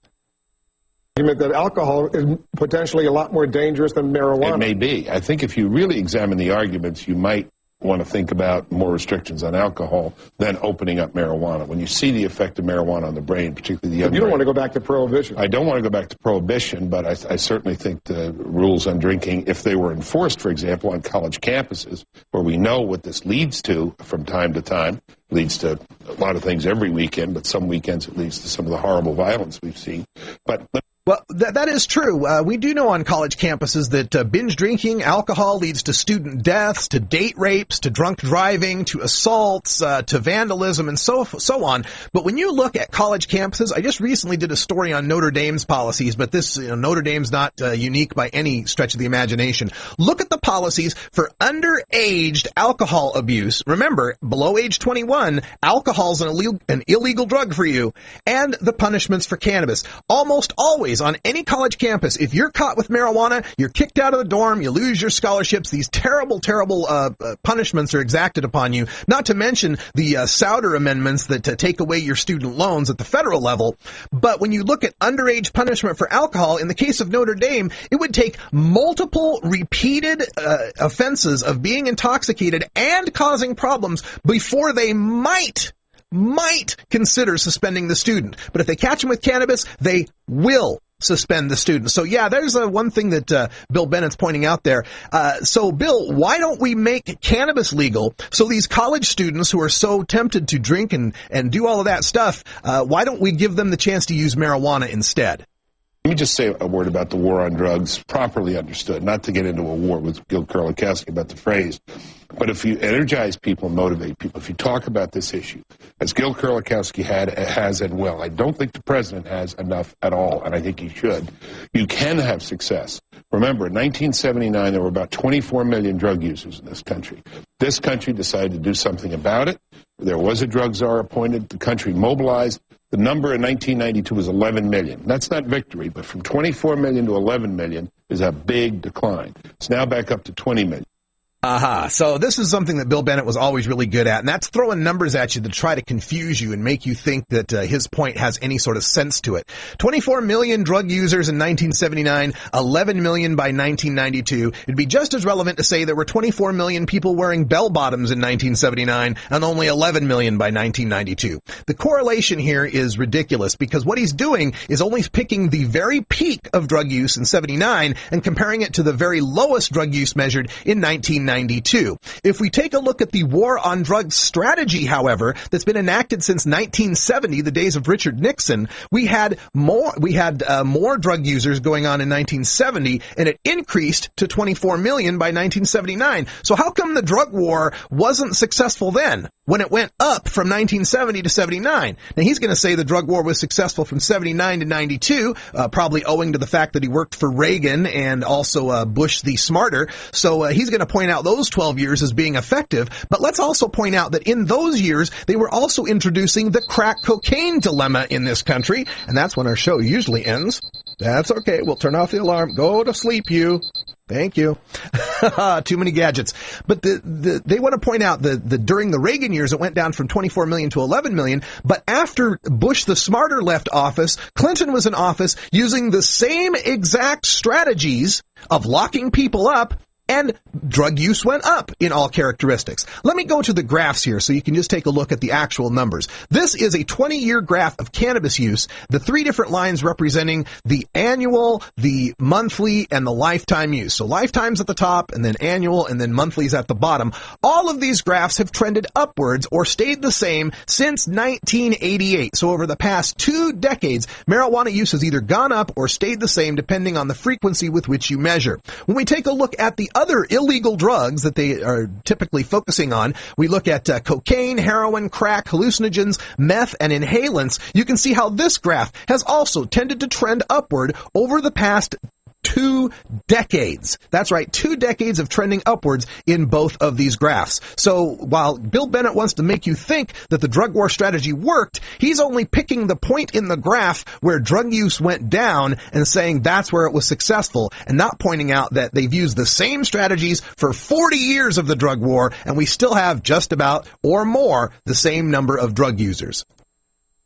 That alcohol is potentially a lot more dangerous than marijuana. It may be. I think if you really examine the arguments, you might want to think about more restrictions on alcohol than opening up marijuana. When you see the effect of marijuana on the brain, particularly the young brain. You don't want to go back to prohibition. I don't want to go back to prohibition, but I certainly think the rules on drinking, if they were enforced, for example, on college campuses, where we know what this leads to from time to time, leads to a lot of things every weekend, but some weekends it leads to some of the horrible violence we've seen. Well, that is true. We do know on college campuses that binge drinking, alcohol leads to student deaths, to date rapes, to drunk driving, to assaults, to vandalism, and so on. But when you look at college campuses, I just recently did a story on Notre Dame's policies, but this Notre Dame's not unique by any stretch of the imagination. Look at the policies for underaged alcohol abuse. Remember, below age 21, alcohol's an illegal drug for you, and the punishments for cannabis. Almost always on any college campus, if you're caught with marijuana, you're kicked out of the dorm, you lose your scholarships. These terrible punishments are exacted upon you, not to mention the Souder amendments that take away your student loans at the federal level. But when you look at underage punishment for alcohol, in the case of Notre Dame, it would take multiple repeated offenses of being intoxicated and causing problems before they might consider suspending the student. But if they catch them with cannabis, they will suspend the student. So yeah, there's one thing that Bill Bennett's pointing out there. So Bill, why don't we make cannabis legal so these college students who are so tempted to drink and do all of that stuff, why don't we give them the chance to use marijuana instead? Let me just say a word about the war on drugs, properly understood, not to get into a war with Gil Kurlikowski about the phrase. But if you energize people, motivate people, if you talk about this issue, as Gil Kurlikowski has and will, I don't think the president has enough at all, and I think he should, you can have success. Remember, in 1979, there were about 24 million drug users in this country. This country decided to do something about it. There was a drug czar appointed. The country mobilized. The number in 1992 was 11 million. That's not victory, but from 24 million to 11 million is a big decline. It's now back up to 20 million. So this is something that Bill Bennett was always really good at, and that's throwing numbers at you to try to confuse you and make you think that his point has any sort of sense to it. 24 million drug users in 1979, 11 million by 1992. It'd be just as relevant to say there were 24 million people wearing bell-bottoms in 1979 and only 11 million by 1992. The correlation here is ridiculous because what he's doing is only picking the very peak of drug use in 79 and comparing it to the very lowest drug use measured in 1992. If we take a look at the war on drugs strategy, however, that's been enacted since 1970, the days of Richard Nixon, we had more drug users going on in 1970, and it increased to 24 million by 1979. So how come the drug war wasn't successful then, when it went up from 1970 to 79? Now, he's going to say the drug war was successful from 79 to 92, probably owing to the fact that he worked for Reagan and also Bush the Smarter. So he's going to point out those 12 years as being effective, but let's also point out that in those years, they were also introducing the crack cocaine dilemma in this country, and that's when our show usually ends. That's okay, we'll turn off the alarm. Go to sleep, you. Thank you. Too many gadgets. But they want to point out that during the Reagan years, it went down from 24 million to 11 million. But after Bush the Smarter left office, Clinton was in office using the same exact strategies of locking people up, and drug use went up in all characteristics. Let me go to the graphs here so you can just take a look at the actual numbers. This is a 20-year graph of cannabis use, the three different lines representing the annual, the monthly, and the lifetime use. So lifetime's at the top, and then annual, and then monthly's at the bottom. All of these graphs have trended upwards or stayed the same since 1988. So over the past 2 decades, marijuana use has either gone up or stayed the same depending on the frequency with which you measure. When we take a look at the other illegal drugs that they are typically focusing on, we look at cocaine, heroin, crack, hallucinogens, meth, and inhalants. You can see how this graph has also tended to trend upward over the past 2 decades. That's right, 2 decades of trending upwards in both of these graphs. So while Bill Bennett wants to make you think that the drug war strategy worked, he's only picking the point in the graph where drug use went down and saying that's where it was successful, and not pointing out that they've used the same strategies for 40 years of the drug war, and we still have just about or more the same number of drug users.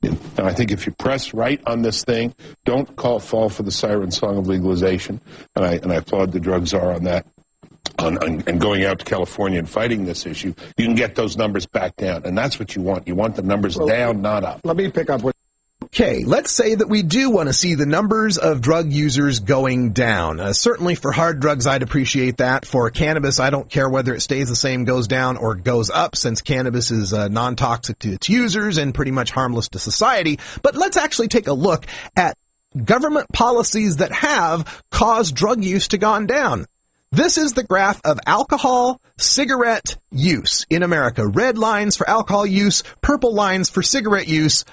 And I think if you press right on this thing, don't fall for the siren song of legalization. And I applaud the drug czar on that. And going out to California and fighting this issue, you can get those numbers back down. And that's what you want. You want the numbers down, not up. Let me pick up with... Okay, let's say that we do want to see the numbers of drug users going down. Certainly for hard drugs, I'd appreciate that. For cannabis, I don't care whether it stays the same, goes down, or goes up, since cannabis is non-toxic to its users and pretty much harmless to society. But let's actually take a look at government policies that have caused drug use to go down. This is the graph of alcohol, cigarette use in America. Red lines for alcohol use, purple lines for cigarette use.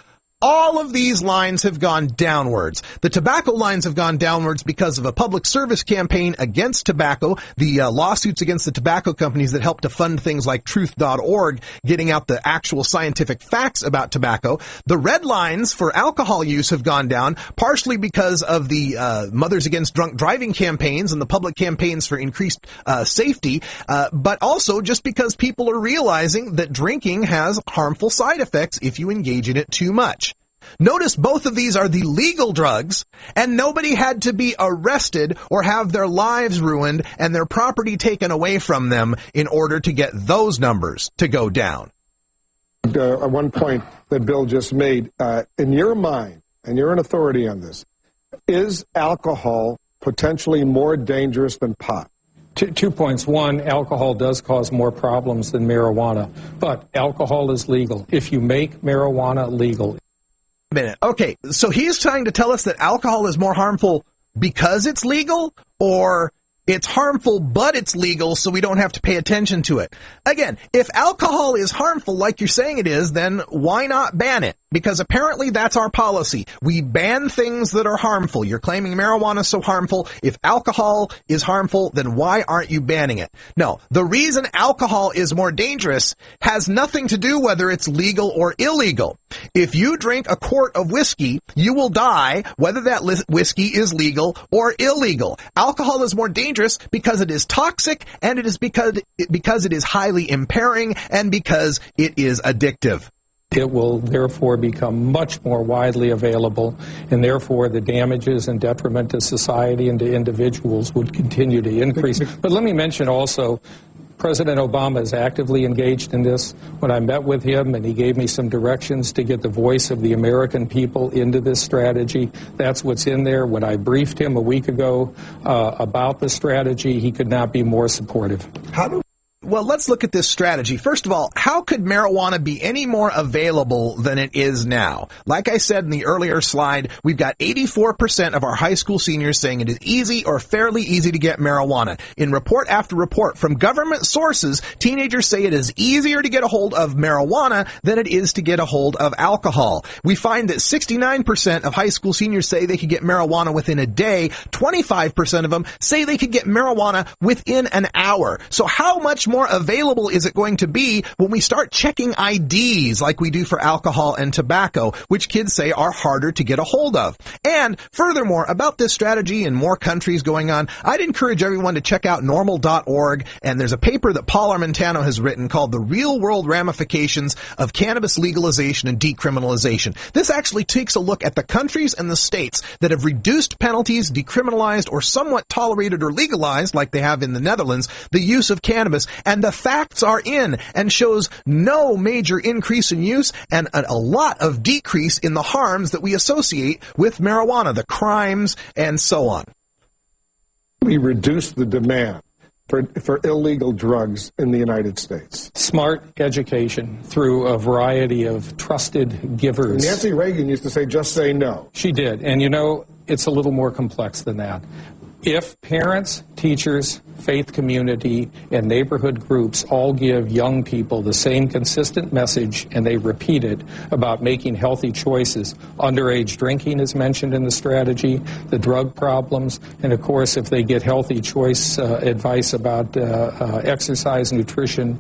All of these lines have gone downwards. The tobacco lines have gone downwards because of a public service campaign against tobacco, the lawsuits against the tobacco companies that help to fund things like truth.org, getting out the actual scientific facts about tobacco. The red lines for alcohol use have gone down, partially because of the Mothers Against Drunk Driving campaigns and the public campaigns for increased safety, but also just because people are realizing that drinking has harmful side effects if you engage in it too much. Notice both of these are the legal drugs, and nobody had to be arrested or have their lives ruined and their property taken away from them in order to get those numbers to go down. One point that Bill just made, in your mind, and you're an authority on this, is alcohol potentially more dangerous than pot? 2 points. One, alcohol does cause more problems than marijuana, but alcohol is legal. If you make marijuana legal... Minute. Okay, so he's trying to tell us that alcohol is more harmful because it's legal, or it's harmful but it's legal so we don't have to pay attention to it? Again, if alcohol is harmful like you're saying it is, then why not ban it? Because apparently that's our policy. We ban things that are harmful. You're claiming marijuana is so harmful. If alcohol is harmful, then why aren't you banning it? No, the reason alcohol is more dangerous has nothing to do whether it's legal or illegal. If you drink a quart of whiskey, you will die whether that whiskey is legal or illegal. Alcohol is more dangerous dangerous, because it is toxic, and it is because it is highly impairing, and because it is addictive. It will therefore become much more widely available, and therefore the damages and detriment to society and to individuals would continue to increase. But let me mention also, President Obama is actively engaged in this. When I met with him and he gave me some directions to get the voice of the American people into this strategy, that's what's in there. When I briefed him a week ago about the strategy, he could not be more supportive. Well, let's look at this strategy. First of all, how could marijuana be any more available than it is now? Like I said in the earlier slide, we've got 84% of our high school seniors saying it is easy or fairly easy to get marijuana. In report after report from government sources, teenagers say it is easier to get a hold of marijuana than it is to get a hold of alcohol. We find that 69% of high school seniors say they could get marijuana within a day. 25% of them say they could get marijuana within an hour. So how much more available is it going to be when we start checking IDs like we do for alcohol and tobacco, which kids say are harder to get a hold of? And furthermore, about this strategy in more countries going on, I'd encourage everyone to check out Norml.org, and there's a paper that Paul Armentano has written called The Real World Ramifications of Cannabis Legalization and Decriminalization. This actually takes a look at the countries and the states that have reduced penalties, decriminalized, or somewhat tolerated or legalized, like they have in the Netherlands, the use of cannabis. And the facts are in, and shows no major increase in use and a lot of decrease in the harms that we associate with marijuana, the crimes, and so on. We reduce the demand for illegal drugs in the United States. Smart education through a variety of trusted givers. Nancy Reagan used to say, just say no. She did. And you know, it's a little more complex than that. If parents, teachers, faith community, and neighborhood groups all give young people the same consistent message and they repeat it about making healthy choices, underage drinking is mentioned in the strategy, the drug problems, and of course if they get healthy choice advice about exercise, nutrition,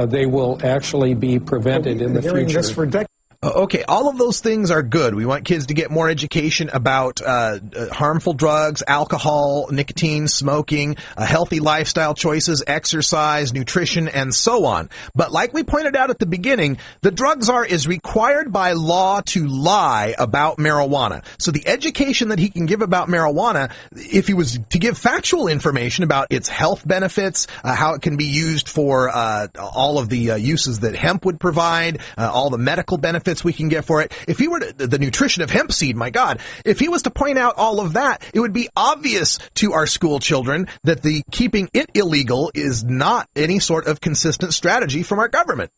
they will actually be prevented in the future. This for decades. Okay, all of those things are good. We want kids to get more education about harmful drugs, alcohol, nicotine, smoking, healthy lifestyle choices, exercise, nutrition, and so on. But like we pointed out at the beginning, the drug czar is required by law to lie about marijuana. So the education that he can give about marijuana, if he was to give factual information about its health benefits, how it can be used for all of the uses that hemp would provide, all the medical benefits we can get for it. If he were to, the nutrition of hemp seed, my God, if he was to point out all of that, it would be obvious to our school children that the keeping it illegal is not any sort of consistent strategy from our government.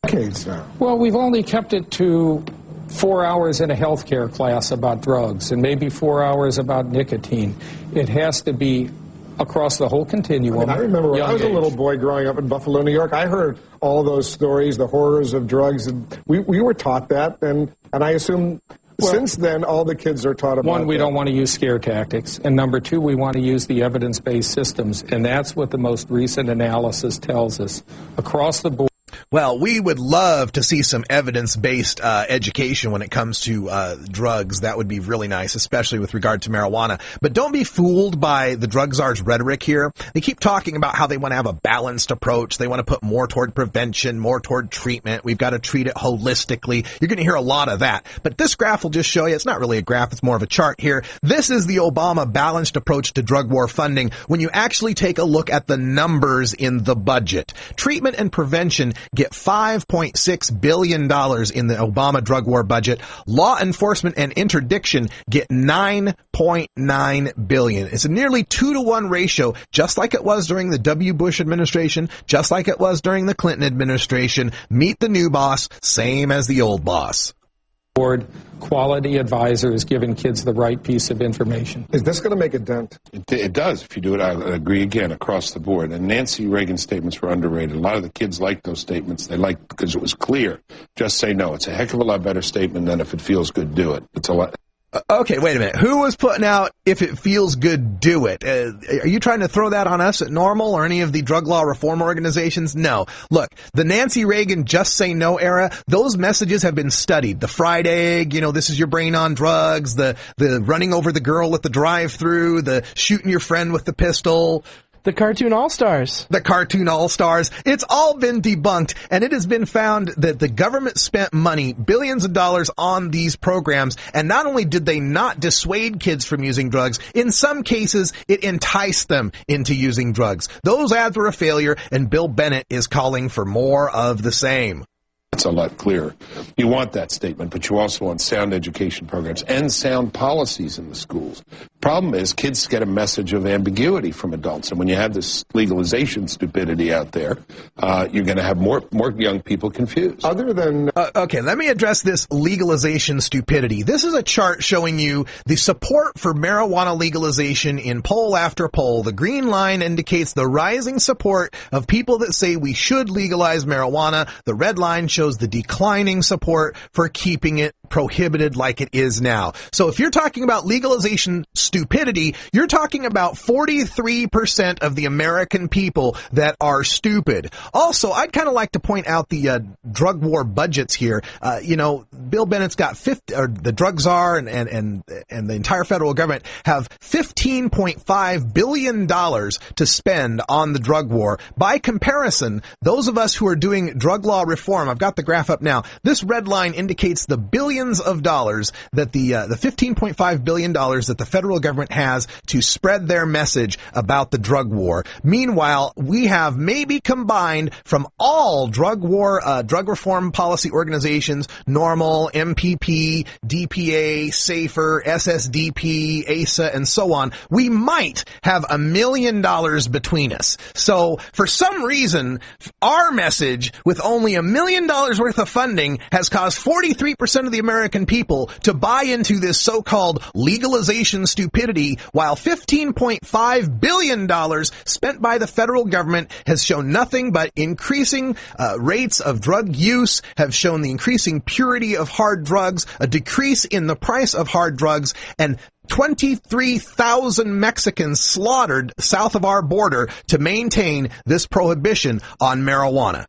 Decades now. Well, we've only kept it to 4 hours in a healthcare class about drugs and maybe 4 hours about nicotine. It has to be across the whole continuum. I remember when I was a little boy growing up in Buffalo, New York, I heard all those stories, the horrors of drugs, and we were taught that, and I assume since then all the kids are taught about one, we that. don't want to use scare tactics, and number two, we want to use the evidence-based systems, and that's what the most recent analysis tells us. Across the board, Well, we would love to see some evidence-based education when it comes to drugs. That would be really nice, especially with regard to marijuana. But don't be fooled by the drug czar's rhetoric here. They keep talking about how they want to have a balanced approach. They want to put more toward prevention, more toward treatment. We've got to treat it holistically. You're going to hear a lot of that. But this graph will just show you, it's not really a graph, it's more of a chart here. This is the Obama balanced approach to drug war funding when you actually take a look at the numbers in the budget. Treatment and prevention get $5.6 billion in the Obama drug war budget. Law enforcement and interdiction get $9.9 billion. It's a nearly 2-to-1 ratio, just like it was during the W. Bush administration, just like it was during the Clinton administration. Meet the new boss, same as the old boss. Quality advisors giving kids the right piece of information. Is this going to make a dent? It does. If you do it, I agree again across the board. And Nancy Reagan's statements were underrated. A lot of the kids liked those statements. They liked because it was clear. Just say no. It's a heck of a lot better statement than if it feels good, do it. It's a lot. Okay, wait a minute. Who was putting out, if it feels good, do it? Are you trying to throw that on us at Norml or any of the drug law reform organizations? No. Look, the Nancy Reagan Just Say No era, those messages have been studied. The fried egg, this is your brain on drugs, the running over the girl at the drive-thru, the shooting your friend with the pistol. The cartoon all-stars. The cartoon all-stars. It's all been debunked, and it has been found that the government spent money, billions of dollars, on these programs, and not only did they not dissuade kids from using drugs, in some cases, it enticed them into using drugs. Those ads were a failure, and Bill Bennett is calling for more of the same. It's a lot clearer. You want that statement, but you also want sound education programs and sound policies in the schools. Problem is, kids get a message of ambiguity from adults, and when you have this legalization stupidity out there, you're going to have more young people confused. Other than okay, let me address this legalization stupidity. This is a chart showing you the support for marijuana legalization in poll after poll. The green line indicates the rising support of people that say we should legalize marijuana. The red line shows the declining support for keeping it prohibited like it is now. So if you're talking about legalization stupidity, you're talking about 43% of the American people that are stupid. Also, I'd kind of like to point out the drug war budgets here. Bill Bennett's got the drug czar and the entire federal government have $15.5 billion to spend on the drug war. By comparison, those of us who are doing drug law reform, I've got the graph up now. This red line indicates the billions of dollars that the $15.5 billion that the federal government has to spread their message about the drug war. Meanwhile, we have maybe combined from all drug reform policy organizations, Norml, MPP, DPA, SAFER, SSDP, ASA, and so on, we might have $1 million between us. So for some reason, our message with only $1 million worth of funding has caused 43% of the American people to buy into this so-called legalization stupidity, while $15.5 billion spent by the federal government has shown nothing but increasing rates of drug use, have shown the increasing purity of hard drugs, a decrease in the price of hard drugs, and 23,000 Mexicans slaughtered south of our border to maintain this prohibition on marijuana.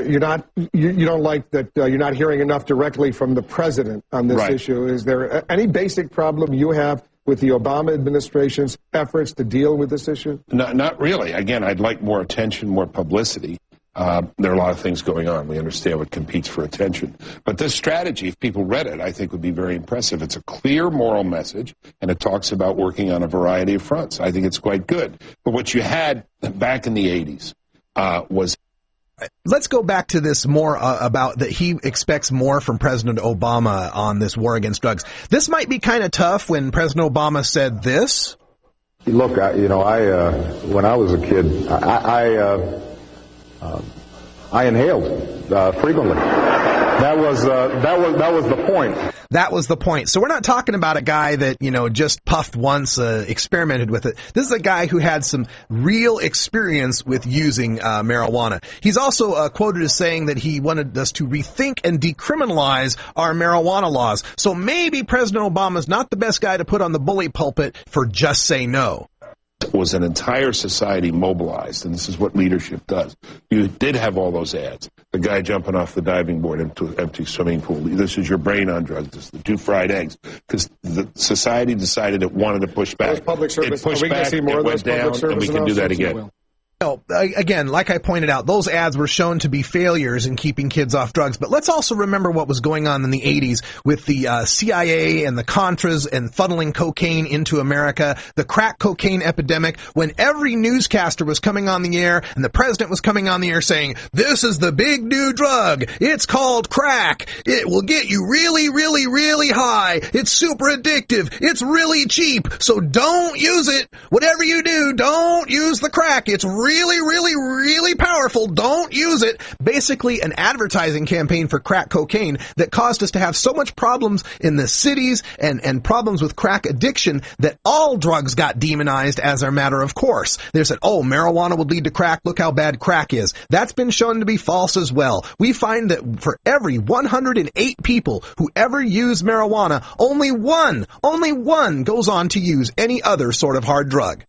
You don't like that you're not hearing enough directly from the president on this Right. issue. Is there any basic problem you have with the Obama administration's efforts to deal with this issue? Not really. Again, I'd like more attention, more publicity. There are a lot of things going on. We understand what competes for attention. But this strategy, if people read it, I think would be very impressive. It's a clear moral message, and it talks about working on a variety of fronts. I think it's quite good. But what you had back in the 80s was... Let's go back to this more about that he expects more from President Obama on this war against drugs. This might be kind of tough when President Obama said this. Look, when I was a kid, I inhaled frequently. That was the point. That was the point. So we're not talking about a guy that, just puffed once, experimented with it. This is a guy who had some real experience with using marijuana. He's also quoted as saying that he wanted us to rethink and decriminalize our marijuana laws. So maybe President Obama's not the best guy to put on the bully pulpit for Just Say No. Was an entire society mobilized, and this is what leadership does. You did have all those ads. The guy jumping off the diving board into an empty swimming pool. This is your brain on drugs. This is the 2 fried eggs. Because the society decided it wanted to push back. Those public service, it pushed are we going to back, see more it of went those public down, service and we can do that announcements? again. No, again, like I pointed out, those ads were shown to be failures in keeping kids off drugs. But let's also remember what was going on in the 80s with the CIA and the Contras and funneling cocaine into America, the crack cocaine epidemic, when every newscaster was coming on the air and the president was coming on the air saying, this is the big new drug. It's called crack. It will get you really, really, really high. It's super addictive. It's really cheap. So don't use it. Whatever you do, don't use the crack. It's really, really, really powerful. Don't use it. Basically, an advertising campaign for crack cocaine that caused us to have so much problems in the cities and problems with crack addiction that all drugs got demonized as a matter of course. They said, oh, marijuana would lead to crack. Look how bad crack is. That's been shown to be false as well. We find that for every 108 people who ever use marijuana, only one goes on to use any other sort of hard drug.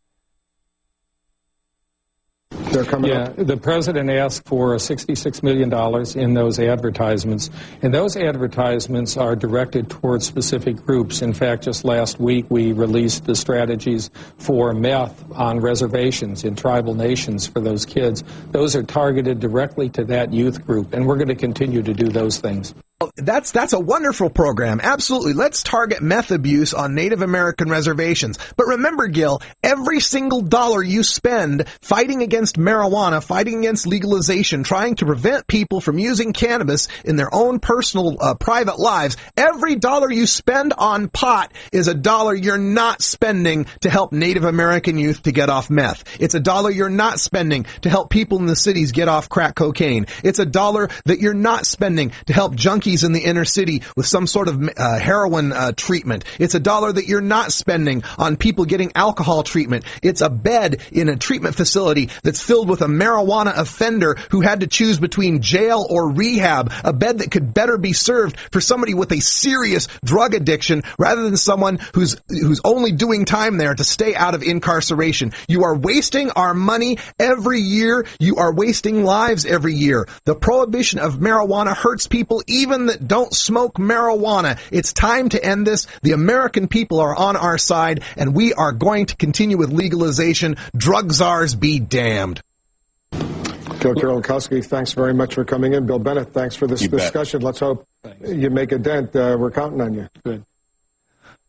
Yeah, the president asked for $66 million in those advertisements, and those advertisements are directed towards specific groups. In fact, just last week we released the strategies for meth on reservations in tribal nations for those kids. Those are targeted directly to that youth group, and we're going to continue to do those things. That's a wonderful program. Absolutely. Let's target meth abuse on Native American reservations. But remember, Gil, every single dollar you spend fighting against marijuana, fighting against legalization, trying to prevent people from using cannabis in their own personal, private lives, every dollar you spend on pot is a dollar you're not spending to help Native American youth to get off meth. It's a dollar you're not spending to help people in the cities get off crack cocaine. It's a dollar that you're not spending to help junkies in the inner city with some sort of heroin treatment. It's a dollar that you're not spending on people getting alcohol treatment. It's a bed in a treatment facility that's filled with a marijuana offender who had to choose between jail or rehab, a bed that could better be served for somebody with a serious drug addiction rather than someone who's only doing time there to stay out of incarceration. You are wasting our money every year. You are wasting lives every year. The prohibition of marijuana hurts people even that don't smoke marijuana. It's time to end this. The American people are on our side, and we are going to continue with legalization. Drug czars be damned. Gil Kurlikowski, thanks very much for coming in. Bill Bennett, thanks for this discussion. Let's hope you make a dent. We're counting on you. Good.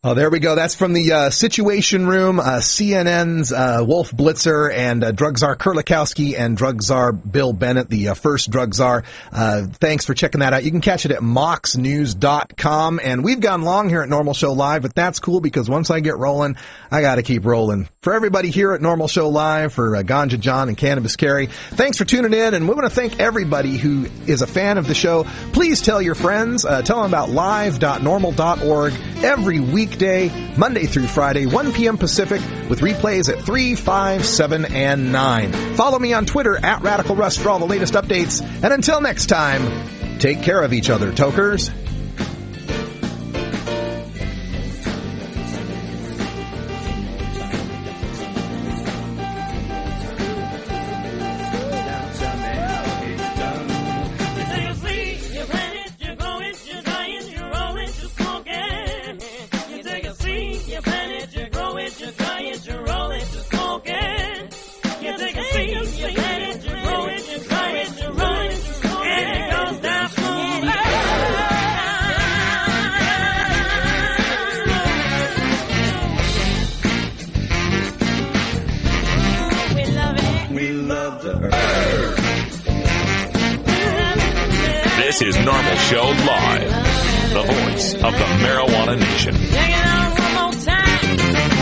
Oh, there we go. That's from the Situation Room, CNN's Wolf Blitzer and drug czar Kurlikowski and drug czar Bill Bennett, the first drug czar. Thanks for checking that out. You can catch it at moxnews.com. And we've gone long here at Norml Show Live, but that's cool because once I get rolling, I got to keep rolling. For everybody here at Norml Show Live, for Ganja John and Cannabis Carrie, thanks for tuning in. And we want to thank everybody who is a fan of the show. Please tell your friends, tell them about live.norml.org every weekday, Monday through Friday, 1 p.m. Pacific, with replays at 3, 5, 7, and 9. Follow me on Twitter at Radical Russ for all the latest updates. And until next time, take care of each other, tokers. This is Norml Show Live, the voice of the marijuana nation. Check it out one more time.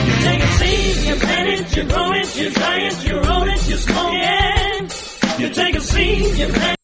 You take a seed, you plant it, you grow it, you dry it, you roll it, you smoke it. You take a seed, you plant